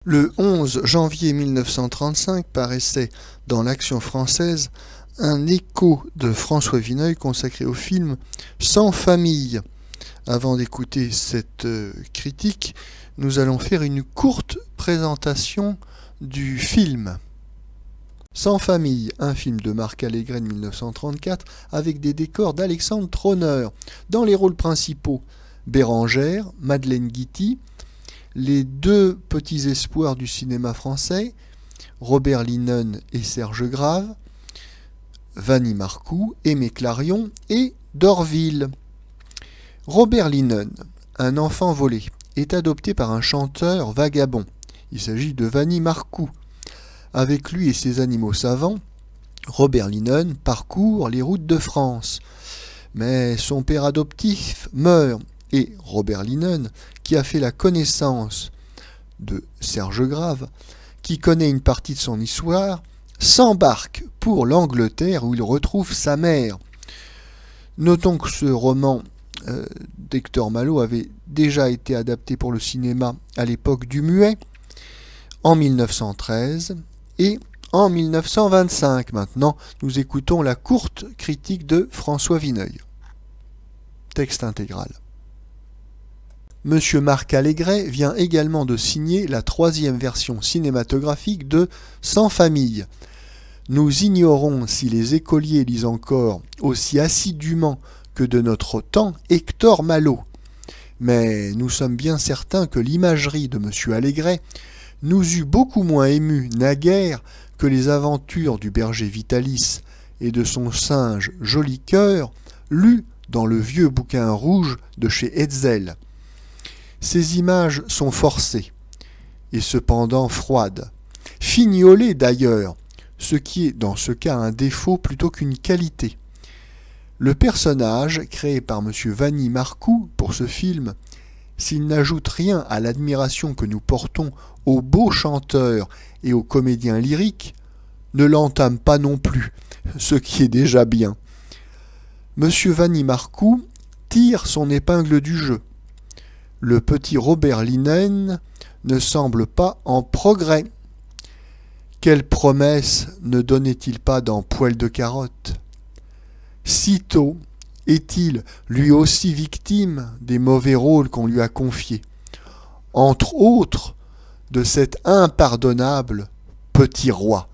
Le 11 janvier 1935 paraissait dans l'Action française un écho de François Vineuil consacré au film Sans famille. Avant d'écouter cette critique, nous allons faire une courte présentation du film. Sans famille, un film de Marc Allégret de 1934 avec des décors d'Alexandre Trauner. Dans les rôles principaux, Bérengère, Madeleine Guity, les deux petits espoirs du cinéma français, Robert Linen et Serge Grave, Vanny Marcoux, Aimé Clarion et d'Orville. Robert Linen, un enfant volé, est adopté par un chanteur vagabond. Il s'agit de Vanny Marcoux. Avec lui et ses animaux savants, Robert Linen parcourt les routes de France. Mais son père adoptif meurt et Robert Linen, qui a fait la connaissance de Serge Grave, qui connaît une partie de son histoire, s'embarque pour l'Angleterre où il retrouve sa mère. Notons que ce roman d'Hector Malot avait déjà été adapté pour le cinéma à l'époque du muet, en 1913 et en 1925. Maintenant, nous écoutons la courte critique de François Vineuil. Texte intégral. Monsieur Marc Allégret vient également de signer la 3e version cinématographique de Sans famille. Nous ignorons si les écoliers lisent encore aussi assidûment que de notre temps Hector Malot. Mais nous sommes bien certains que l'imagerie de Monsieur Allégret nous eût beaucoup moins émus naguère que les aventures du berger Vitalis et de son singe Jolicoeur, lues dans le vieux bouquin rouge de chez Hetzel. Ces images sont forcées, et cependant froides, fignolées d'ailleurs, ce qui est dans ce cas un défaut plutôt qu'une qualité. Le personnage, créé par M. Vanny Marcoux pour ce film, s'il n'ajoute rien à l'admiration que nous portons aux beaux chanteurs et aux comédiens lyriques, ne l'entame pas non plus, ce qui est déjà bien. M. Vanny Marcoux tire son épingle du jeu. Le petit Robert Linen ne semble pas en progrès. Quelle promesse ne donnait-il pas dans Poil de carotte? Sitôt est-il lui aussi victime des mauvais rôles qu'on lui a confiés, entre autres de cet impardonnable petit roi.